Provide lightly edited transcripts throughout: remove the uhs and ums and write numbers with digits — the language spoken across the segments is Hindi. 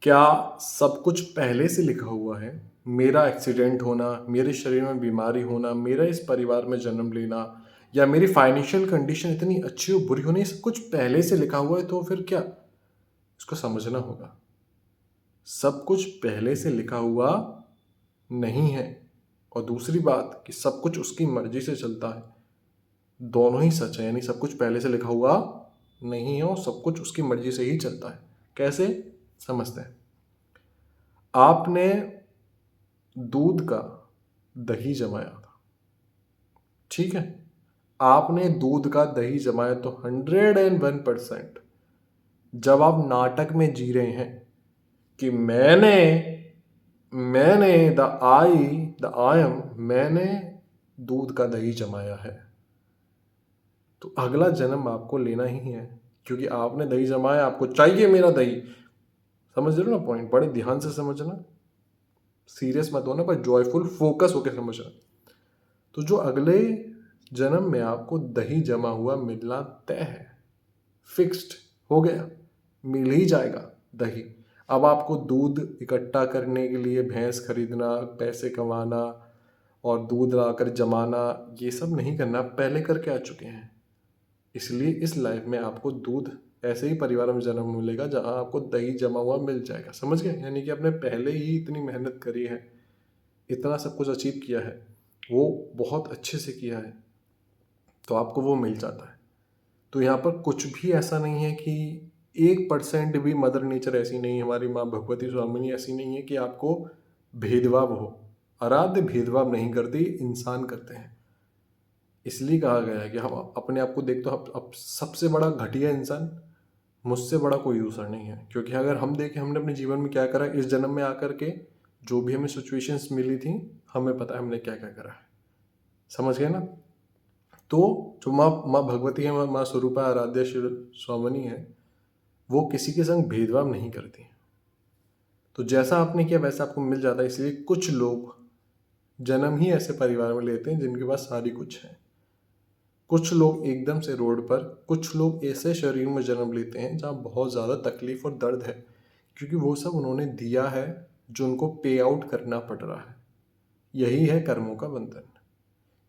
क्या सब कुछ पहले से लिखा हुआ है? मेरा एक्सीडेंट होना, मेरे शरीर में बीमारी होना, मेरा इस परिवार में जन्म लेना या मेरी फाइनेंशियल कंडीशन इतनी अच्छी और बुरी होनी, ये सब कुछ पहले से लिखा हुआ है, तो फिर क्या? इसको समझना होगा। सब कुछ पहले से लिखा हुआ नहीं है। और दूसरी बात कि सब कुछ उसकी मर्जी से चलता है। दोनों ही सच है, यानी सब कुछ पहले से लिखा हुआ नहीं है और सब कुछ उसकी मर्जी से ही चलता है। कैसे? समझते हैं। आपने दूध का दही जमाया था, ठीक है? आपने दूध का दही जमाया तो 101% जब आप नाटक में जी रहे हैं कि मैंने मैंने मैंने दूध का दही जमाया है, तो अगला जन्म आपको लेना ही है, क्योंकि आपने दही जमाया, आपको चाहिए मेरा दही। समझ रहे हो ना पॉइंट? बड़े ध्यान से समझना, सीरियस मत होना, पर जॉयफुल फोकस होकर समझना। तो जो अगले जन्म में आपको दही जमा हुआ मिलना तय है, फिक्स्ड हो गया, मिल ही जाएगा दही। अब आपको दूध इकट्ठा करने के लिए भैंस खरीदना, पैसे कमाना और दूध लाकर जमाना, ये सब नहीं करना, पहले करके आ चुके हैं। इसलिए इस लाइफ में आपको दूध ऐसे ही परिवार में जन्म मिलेगा जहां आपको दही जमा हुआ मिल जाएगा। समझ गए? यानी कि आपने पहले ही इतनी मेहनत करी है, इतना सब कुछ अचीव किया है, वो बहुत अच्छे से किया है, तो आपको वो मिल जाता है। तो यहाँ पर कुछ भी ऐसा नहीं है कि 1% भी मदर नेचर ऐसी नहीं है, हमारी माँ भगवती स्वामिनी ऐसी नहीं है कि आपको भेदभाव हो। आराध्य भेदभाव नहीं करती, इंसान करते हैं। इसलिए कहा गया है कि हम अपने आप को देखते हो, अब सबसे बड़ा घटिया इंसान मुझसे बड़ा कोई दूसरा नहीं है। क्योंकि अगर हम देखें हमने अपने जीवन में क्या करा इस जन्म में आकर के, जो भी हमें सिचुएशंस मिली थी, हमें पता है हमने क्या क्या करा है। समझ गए ना? तो जो माँ माँ भगवती है, माँ स्वरूपा आराध्या शिव स्वामिनी है, वो किसी के संग भेदभाव नहीं करती। तो जैसा आपने किया वैसा आपको मिल जाता है। इसलिए कुछ लोग जन्म ही ऐसे परिवार में लेते हैं जिनके पास सारी कुछ है। कुछ लोग एकदम से रोड पर, कुछ लोग ऐसे शरीर में जन्म लेते हैं जहाँ बहुत ज़्यादा तकलीफ और दर्द है, क्योंकि वो सब उन्होंने दिया है जो उनको पे आउट करना पड़ रहा है। यही है कर्मों का बंधन।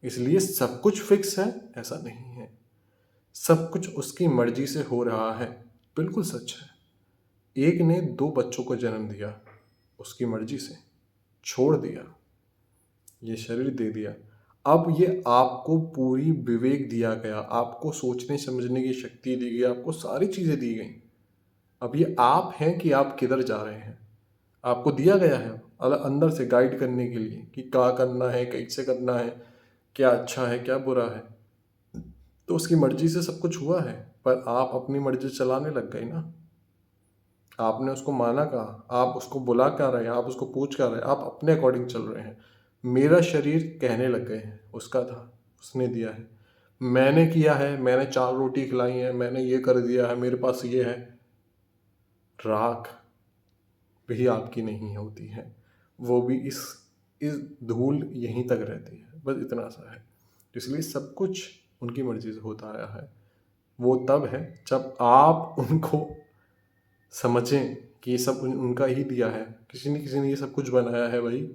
इसलिए सब कुछ फिक्स है, ऐसा नहीं है। सब कुछ उसकी मर्जी से हो रहा है, बिल्कुल सच है। एक ने 2 बच्चों को जन्म दिया, उसकी मर्जी से छोड़ दिया, ये शरीर दे दिया। अब ये आपको पूरी विवेक दिया गया, आपको सोचने समझने की शक्ति दी गई, आपको सारी चीज़ें दी गई। अब ये आप हैं कि आप किधर जा रहे हैं। आपको दिया गया है अंदर से गाइड करने के लिए कि क्या करना है, कैसे करना है, क्या अच्छा है, क्या बुरा है। तो उसकी मर्जी से सब कुछ हुआ है, पर आप अपनी मर्जी चलाने लग गए ना। आपने उसको माना कहाँ? आप उसको बुला क्या रहे हैं? आप उसको पूछ क्या रहे हैं? आप अपने अकॉर्डिंग चल रहे हैं। मेरा शरीर कहने लग गए हैं, उसका था, उसने दिया है, मैंने किया है, मैंने 4 रोटी खिलाई है, मैंने ये कर दिया है, मेरे पास ये है। राख भी आपकी नहीं होती है, वो भी इस धूल यहीं तक रहती है, बस इतना सा है। इसलिए सब कुछ उनकी मर्जी से होता आया है। वो तब है जब आप उनको समझें कि ये सब उनका ही दिया है, किसी ने ये सब कुछ बनाया है भाई,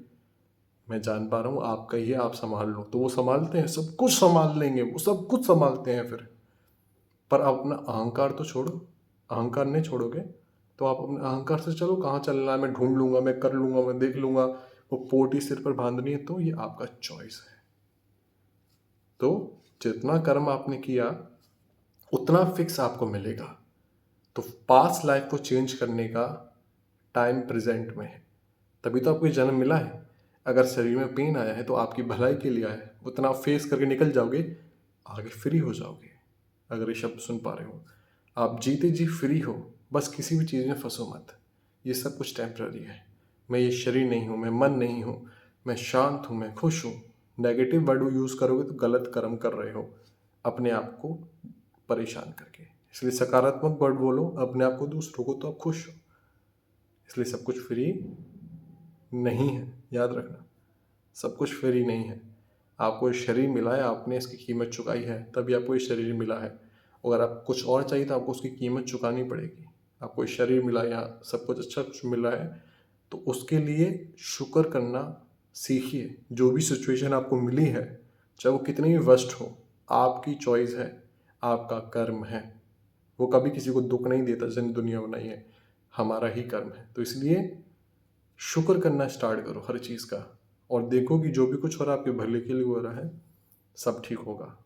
मैं जान पा रहा हूँ आपका ही है, आप संभाल लो। तो वो संभालते हैं, सब कुछ संभाल लेंगे, वो सब कुछ संभालते हैं फिर। पर आप अपना अहंकार तो छोड़ो। अहंकार नहीं छोड़ोगे तो आप अपने अहंकार से चलो, कहाँ चलना है मैं ढूंढ लूंगा, मैं कर लूंगा, मैं देख लूंगा। वो पोटी सिर पर बांधनी है तो ये आपका चॉइस है। तो जितना कर्म आपने किया उतना फिक्स आपको मिलेगा। तो पास्ट लाइफ को चेंज करने का टाइम प्रेजेंट में है, तभी तो आपको ये जन्म मिला है। अगर शरीर में पेन आया है तो आपकी भलाई के लिए आया है, उतना आप फेस करके निकल जाओगे, आगे फ्री हो जाओगे। अगर ये शब्द सुन पा रहे हो, आप जीते जी फ्री हो, बस किसी भी चीज़ में फंसो मत। ये सब कुछ टेम्प्ररी है। मैं ये शरीर नहीं हूँ, मैं मन नहीं हूँ, मैं शांत हूँ, मैं खुश हूँ। नेगेटिव वर्ड यूज़ करोगे तो गलत कर्म कर रहे हो, अपने आप को परेशान करके। इसलिए सकारात्मक वर्ड बोलो अपने आप को, दूसरों को, तो आप खुश हो। इसलिए सब कुछ फ्री नहीं है, याद रखना। सब कुछ फ्री नहीं है। आपको ये शरीर मिला है, आपने इसकी कीमत चुकाई है, तभी आपको ये शरीर मिला है। अगर आप कुछ और चाहिए तो आपको उसकी कीमत चुकानी पड़ेगी। आपको ये शरीर मिला या सब कुछ अच्छा कुछ मिला है, तो उसके लिए शुक्र करना सीखिए। जो भी सिचुएशन आपको मिली है, चाहे वो कितनी भी वर्स्ट हो, आपकी चॉइस है, आपका कर्म है। वो कभी किसी को दुःख नहीं देता जिसने दुनिया बनाई है, हमारा ही कर्म है। तो इसलिए शुक्र करना स्टार्ट करो हर चीज़ का, और देखो कि जो भी कुछ हो रहा है आपके भले के लिए हो रहा है, सब ठीक होगा।